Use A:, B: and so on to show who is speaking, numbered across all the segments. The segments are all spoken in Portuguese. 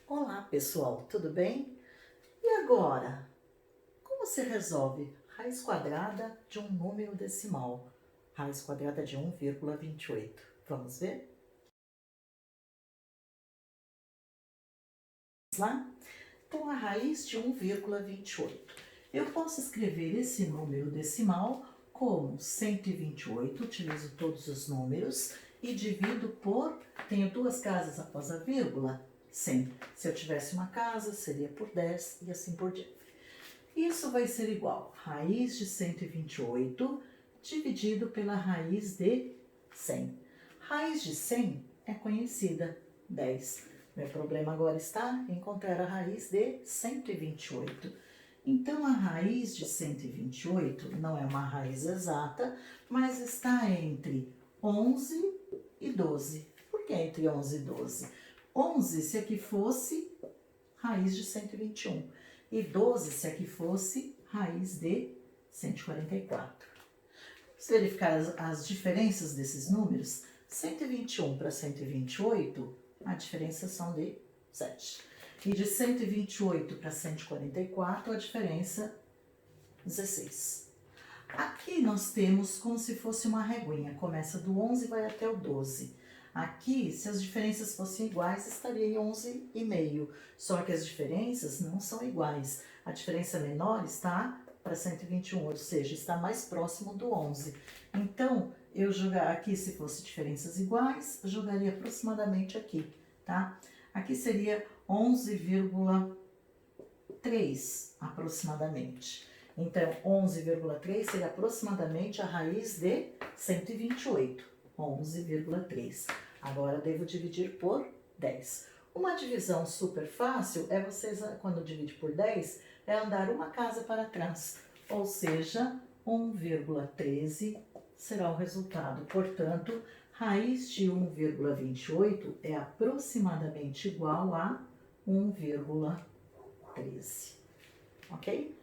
A: Olá, pessoal, tudo bem? E agora? Como você resolve raiz quadrada de um número decimal? Raiz quadrada de 1,28. Vamos ver? Vamos lá? Então, a raiz de 1,28. Eu posso escrever esse número decimal como 128, utilizo todos os números e divido por, tenho duas casas após a vírgula, 100. Se eu tivesse uma casa, seria por 10 e assim por diante. Isso vai ser igual a raiz de 128 dividido pela raiz de 100. Raiz de 100 é conhecida, 10. Meu problema agora está em encontrar a raiz de 128. Então, a raiz de 128 não é uma raiz exata, mas está entre 11 e 12. Por que entre 11 e 12? 11 se aqui fosse raiz de 121 e 12 se aqui fosse raiz de 144. Vamos verificar as diferenças desses números. 121 para 128, a diferença são de 7. E de 128 para 144, a diferença 16. Aqui nós temos como se fosse uma reguinha, começa do 11 e vai até o 12. Aqui, se as diferenças fossem iguais, estaria em 11,5. Só que as diferenças não são iguais. A diferença menor está para 121, ou seja, está mais próximo do 11. Então, eu jogar aqui, se fosse diferenças iguais, eu jogaria aproximadamente aqui, tá? Aqui seria 11,3 aproximadamente. Então, 11,3 seria aproximadamente a raiz de 128, 11,3. Agora, devo dividir por 10. Uma divisão super fácil é vocês, quando divide por 10, é andar uma casa para trás, ou seja, 1,13 será o resultado. Portanto, raiz de 1,28 é aproximadamente igual a 1,13, ok?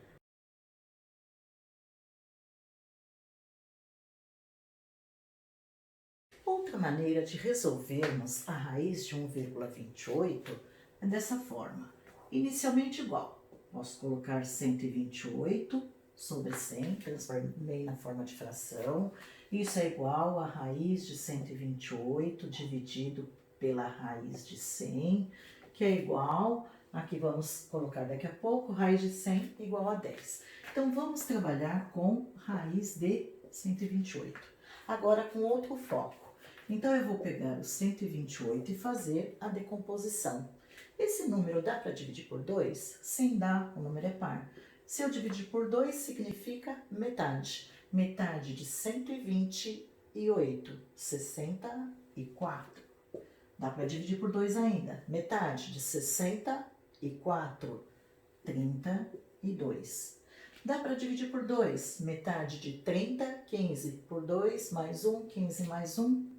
A: Outra maneira de resolvermos a raiz de 1,28 é dessa forma. Inicialmente igual, posso colocar 128 sobre 100, transformei na forma de fração. Isso é igual a raiz de 128 dividido pela raiz de 100, que é igual, aqui vamos colocar daqui a pouco, raiz de 100 igual a 10. Então, vamos trabalhar com raiz de 128. Agora, com outro foco. Então, eu vou pegar o 128 e fazer a decomposição. Esse número dá para dividir por 2? Sim, dá, o número é par. Se eu dividir por 2, significa metade. Metade de 128, 64. Dá para dividir por 2 ainda. Metade de 64, 32. Dá para dividir por 2. Metade de 30, 15 por 2, mais 1, 15 mais 1,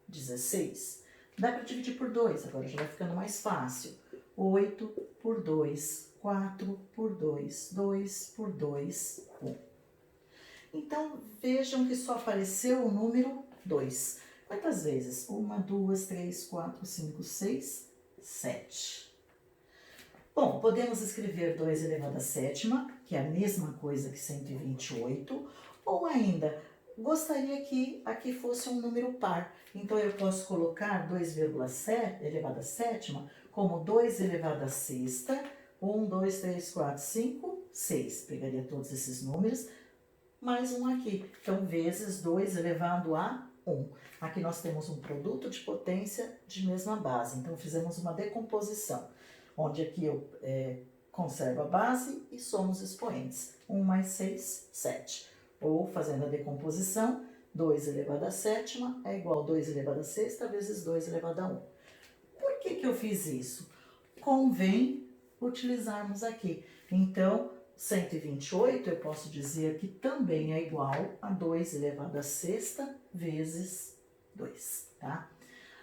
A: 16. Dá para dividir por 2, agora já vai ficando mais fácil. 8 por 2, 4 por 2, 2 por 2, 1. Então, vejam que só apareceu o número 2. Quantas vezes? 1, 2, 3, 4, 5, 6, 7. Bom, podemos escrever 2 elevado à sétima, que é a mesma coisa que 128, ou ainda, gostaria que aqui fosse um número par. Então, eu posso colocar 2,7 elevado à sétima como 2 elevado à sexta, 1, 2, 3, 4, 5, 6. Pegaria todos esses números, mais um aqui. Então, vezes 2 elevado a 1. Aqui nós temos um produto de potência de mesma base. Então, fizemos uma decomposição, onde aqui eu conservo a base e somos expoentes. 1 mais 6, 7. Ou, fazendo a decomposição, 2 elevado à sétima é igual a 2 elevado à sexta vezes 2 elevado a 1. Por que eu fiz isso? Convém utilizarmos aqui. Então, 128 eu posso dizer que também é igual a 2 elevado à sexta vezes 2, tá?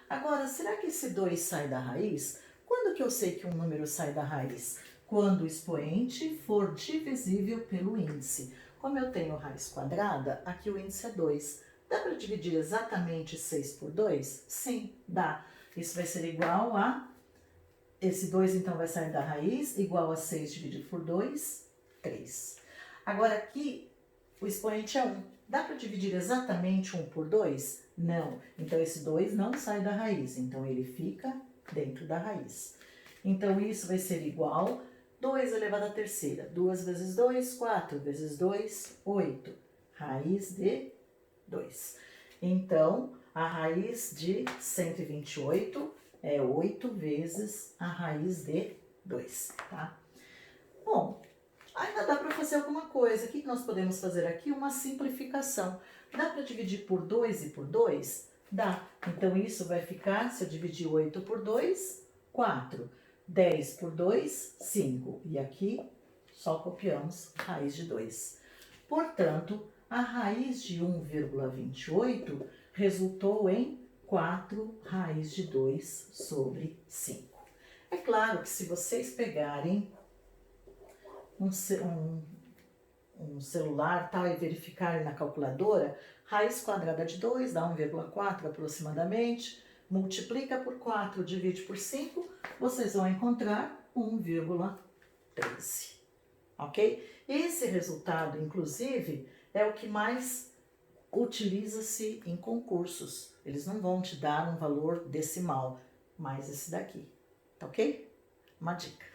A: Agora, será que esse 2 sai da raiz? Quando que eu sei que um número sai da raiz? Quando o expoente for divisível pelo índice. Como eu tenho raiz quadrada, aqui o índice é 2. Dá para dividir exatamente 6 por 2? Sim, dá. Isso vai ser igual a esse 2 então vai sair da raiz, igual a 6 dividido por 2, 3. Agora aqui, o expoente é 1. Dá para dividir exatamente 1 por 2? Não. Então, esse 2 não sai da raiz, então ele fica dentro da raiz. Então, isso vai ser igual a 2 elevado à terceira. 2 vezes 2, 4 vezes 2, 8. Raiz de 2. Então, a raiz de 128 é 8 vezes a raiz de 2, tá? Bom, ainda dá para fazer alguma coisa. O que nós podemos fazer aqui? Uma simplificação. Dá para dividir por 2 e por 2? Dá. Então, isso vai ficar, se eu dividir 8 por 2, 4. 10 por 2, 5. E aqui, só copiamos raiz de 2. Portanto, a raiz de 1,28 resultou em 4 raiz de 2 sobre 5. É claro que se vocês pegarem um celular, tá, e verificarem na calculadora, raiz quadrada de 2 dá 1,4 aproximadamente, multiplica por 4, divide por 5, vocês vão encontrar 1,13, ok? Esse resultado, inclusive, é o que mais utiliza-se em concursos. Eles não vão te dar um valor decimal, mas esse daqui, tá ok? Uma dica.